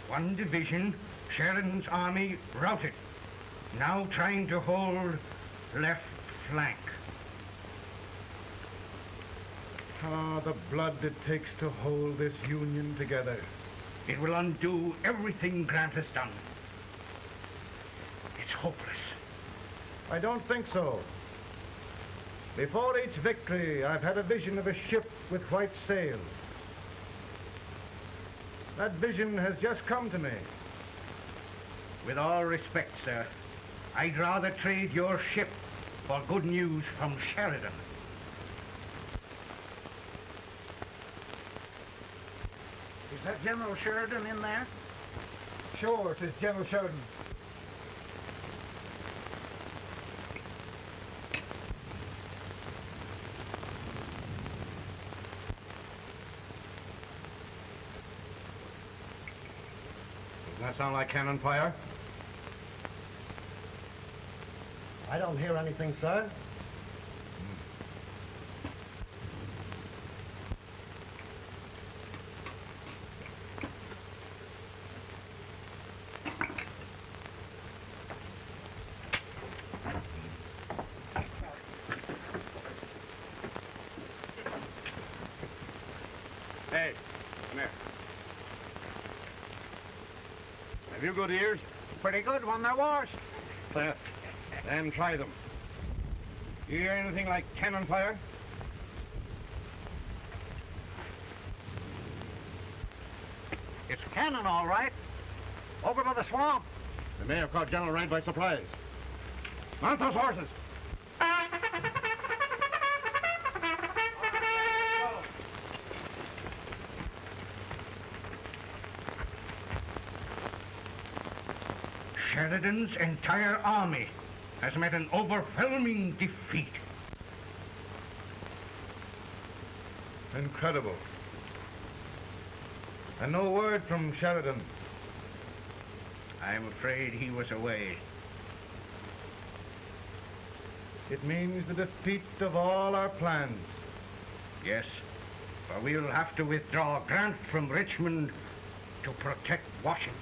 One division, Sheridan's army routed. Now trying to hold left flank. Ah, the blood it takes to hold this Union together. It will undo everything Grant has done. It's hopeless. I don't think so. Before each victory, I've had a vision of a ship with white sails. That vision has just come to me. With all respect, sir, I'd rather trade your ship for good news from Sheridan. Is that General Sheridan in there? Sure, it is General Sheridan. Doesn't that sound like cannon fire? I don't hear anything, sir. Come here. Have you good ears? Pretty good when they're washed. Then try them. You hear anything like cannon fire? It's cannon, all right. Over by the swamp. They may have caught General Wright by surprise. Mount those horses. Sheridan's entire army has met an overwhelming defeat. Incredible. And no word from Sheridan. I'm afraid he was away. It means the defeat of all our plans. Yes, for we'll have to withdraw Grant from Richmond to protect Washington.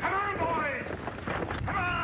Come on, boys! Come on!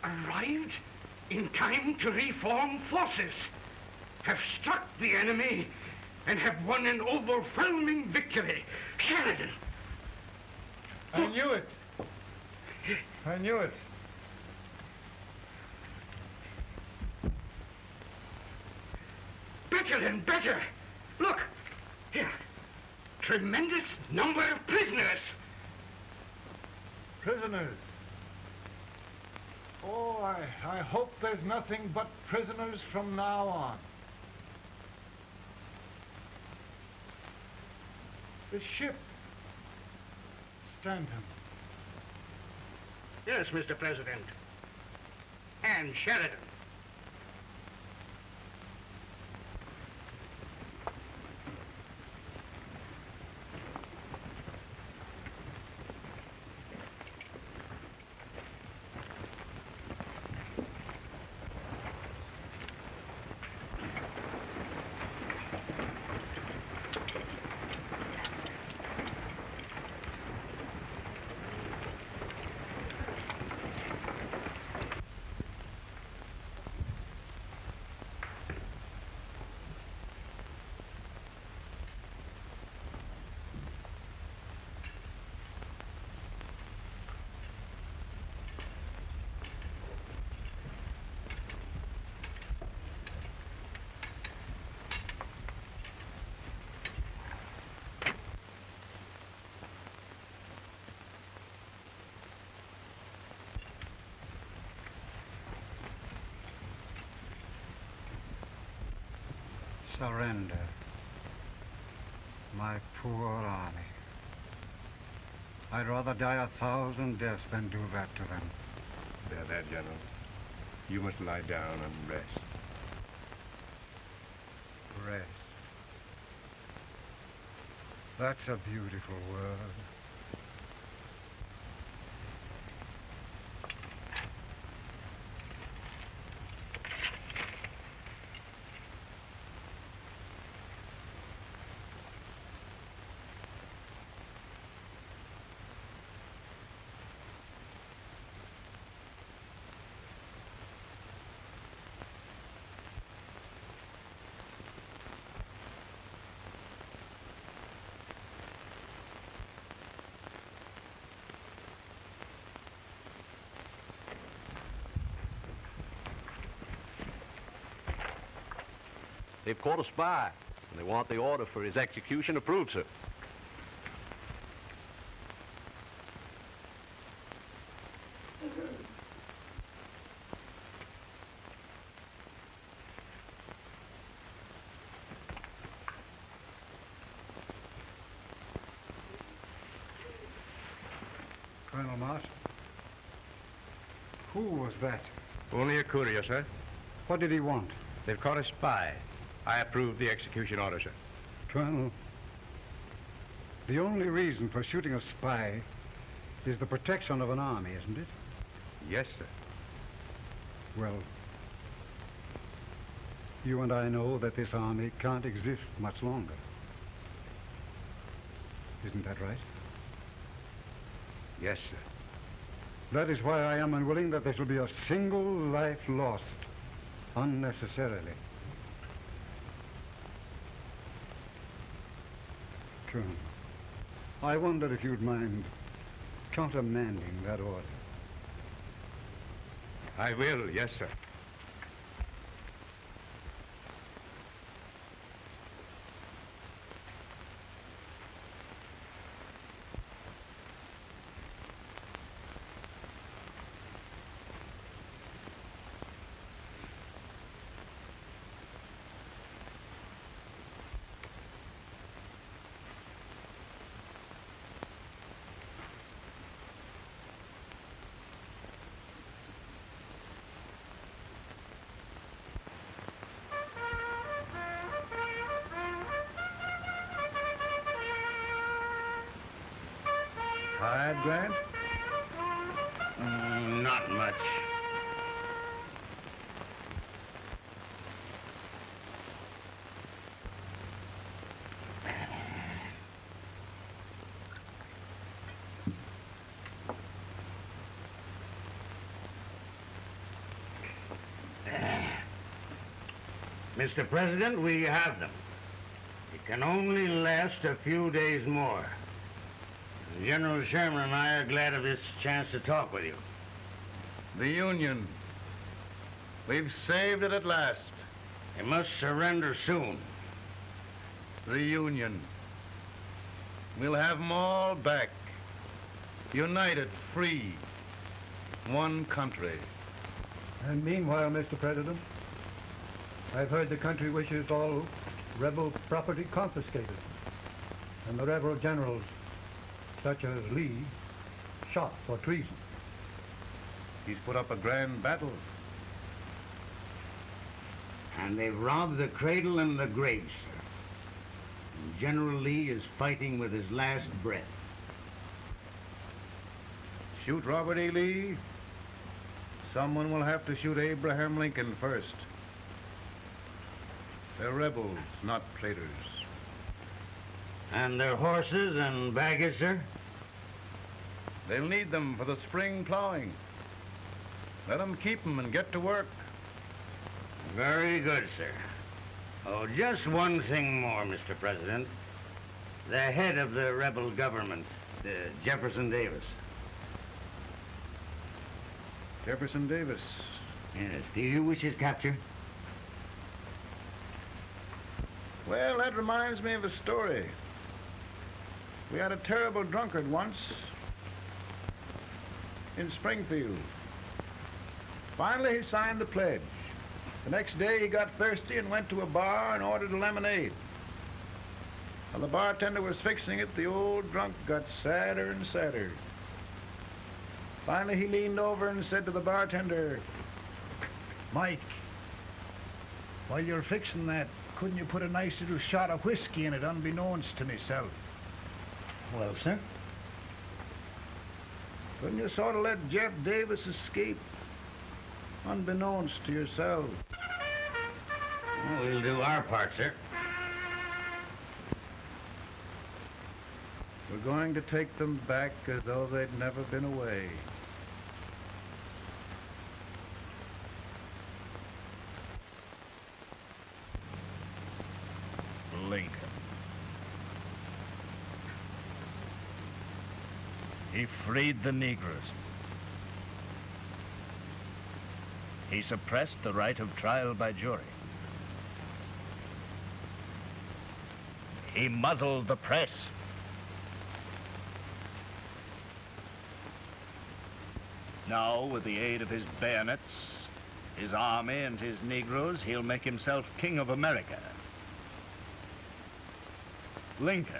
Arrived in time to reform forces, have struck the enemy, and have won an overwhelming victory. Sheridan! I knew it. I knew it. Better and better. Look, here. Tremendous number of prisoners. Prisoners. Oh, I hope there's nothing but prisoners from now on. The ship. Stanton. Yes, Mr. President. And Sheridan. Surrender, my poor army. I'd rather die 1,000 deaths than do that to them. Bear that, General. You must lie down and rest. Rest. That's a beautiful word. They've caught a spy, and they want the order for his execution approved, sir. Colonel Marston? Who was that? Only a courier, sir. What did he want? They've caught a spy. I approve the execution order, sir. Colonel, the only reason for shooting a spy is the protection of an army, isn't it? Yes, sir. Well, you and I know that this army can't exist much longer. Isn't that right? Yes, sir. That is why I am unwilling that there shall be a single life lost unnecessarily. Colonel, I wonder if you'd mind countermanding that order. I will, yes, sir. Tired, Grant? Not much. Mr. President, we have them. It can only last a few days more. General Sherman and I are glad of this chance to talk with you. The Union. We've saved it at last. They must surrender soon. The Union. We'll have them all back. United, free, one country. And meanwhile, Mr. President, I've heard the country wishes all rebel property confiscated, and the rebel generals, such as Lee, shot for treason. He's put up a grand battle. And they've robbed the cradle and the grave, sir. And General Lee is fighting with his last breath. Shoot Robert E. Lee? Someone will have to shoot Abraham Lincoln first. They're rebels, not traitors. And their horses and baggage, sir? They'll need them for the spring plowing. Let them keep them and get to work. Very good, sir. Oh, just one thing more, Mr. President. The head of the rebel government, Jefferson Davis. Jefferson Davis? Yes. Do you wish his capture? Well, that reminds me of a story. We had a terrible drunkard once in Springfield. Finally, he signed the pledge. The next day, he got thirsty and went to a bar and ordered a lemonade. While the bartender was fixing it, the old drunk got sadder and sadder. Finally, he leaned over and said to the bartender, "Mike, while you're fixing that, couldn't you put a nice little shot of whiskey in it unbeknownst to myself?" Well, sir? Couldn't you sort of let Jeff Davis escape unbeknownst to yourself? Well, we'll do our part, sir. We're going to take them back as though they'd never been away. Lincoln. He freed the Negroes. He suppressed the right of trial by jury. He muzzled the press. Now, with the aid of his bayonets, his army, and his Negroes, he'll make himself king of America. Lincoln.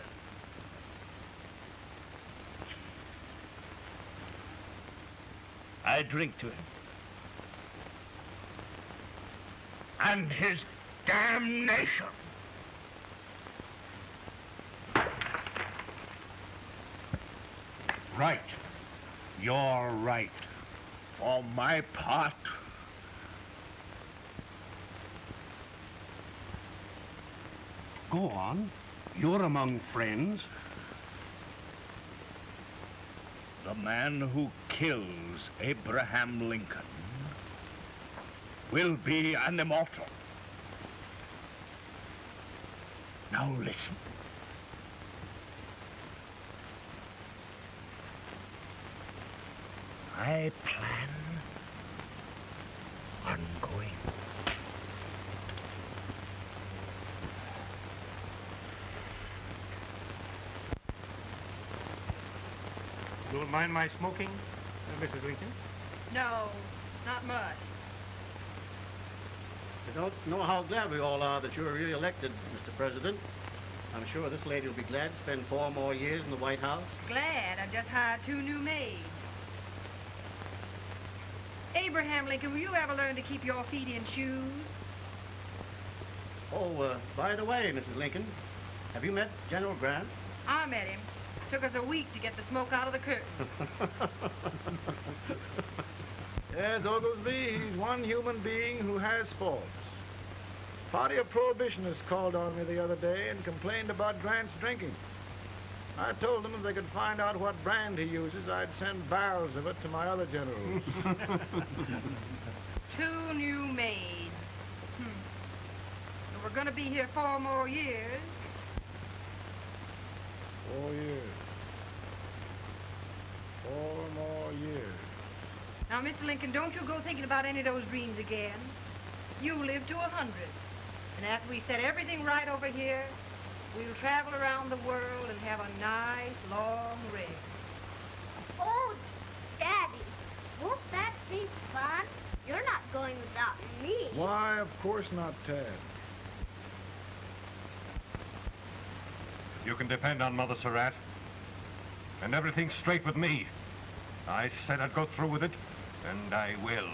I drink to him. And his damnation. Right. You're right. For my part, Go on. You're among friends. the man who kills Abraham Lincoln will be an immortal. Now listen. I plan on going. You don't mind my smoking, Mrs. Lincoln? No, not much. I don't know how glad we all are that you're re-elected, Mr. President. I'm sure this lady will be glad to spend 4 more years in the White House. Glad. I've just hired 2 new maids. Abraham Lincoln, will you ever learn to keep your feet in shoes? Oh, by the way, Mrs. Lincoln, have you met General Grant? I met him. Took us a week to get the smoke out of the curtain. Yes, Oglesby, he's one human being who has faults. A party of prohibitionists called on me the other day and complained about Grant's drinking. I told them if they could find out what brand he uses, I'd send barrels of it to my other generals. 2 new maids. And we're going to be here 4 more years. 4 years. 4 more years. Now, Mr. Lincoln, don't you go thinking about any of those dreams again. You live to 100. And after we set everything right over here, we'll travel around the world and have a nice, long rest. Oh, Daddy, won't that be fun? You're not going without me. Why, of course not, Ted. You can depend on Mother Surratt. And everything's straight with me. I said I'd go through with it, and I will.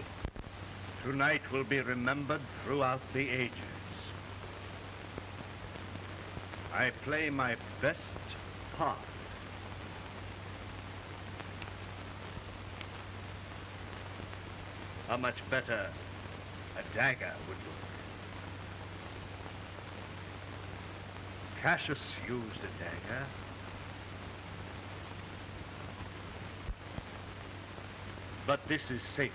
Tonight will be remembered throughout the ages. I play my best part. How much better a dagger would look. Cassius used a dagger. But this is safer.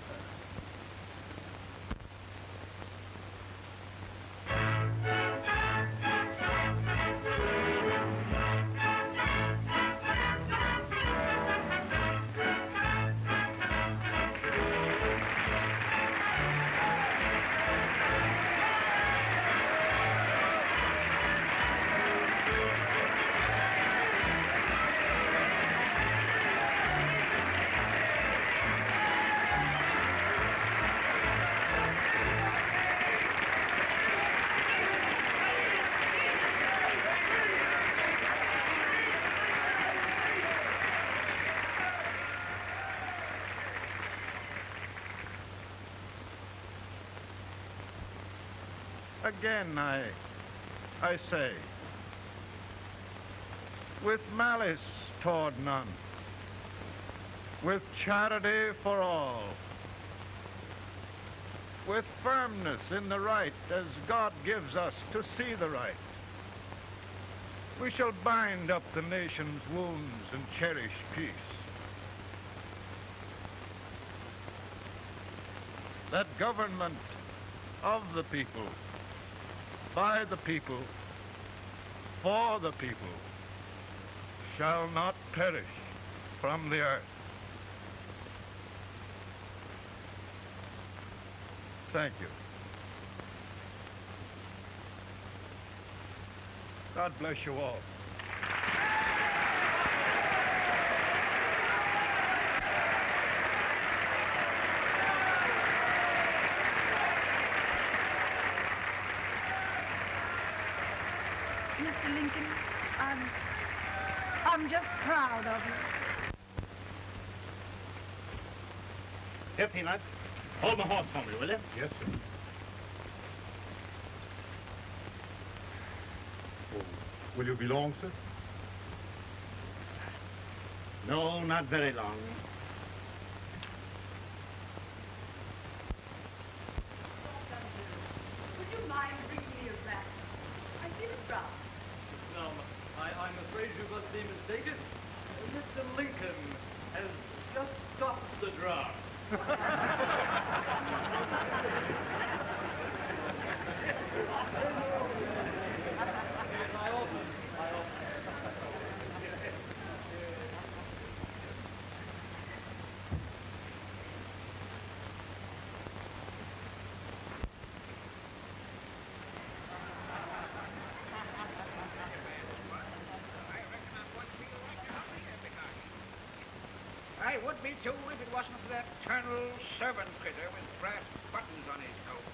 Again, I say, with malice toward none, with charity for all, with firmness in the right as God gives us to see the right, we shall bind up the nation's wounds and cherish peace. That government of the people, by the people, for the people, shall not perish from the earth. Thank you. God bless you all. Mr. Lincoln, I'm just proud of you. Here, Peanuts. Hold my horse for me, will you? Yes, sir. Oh, will you be long, sir? No, not very long. Would you mind bringing me a glass? I feel proud. No, I'm afraid you must be mistaken. Mr. Lincoln has just stopped the draft. I would be too if it wasn't for that eternal servant critter with brass buttons on his coat.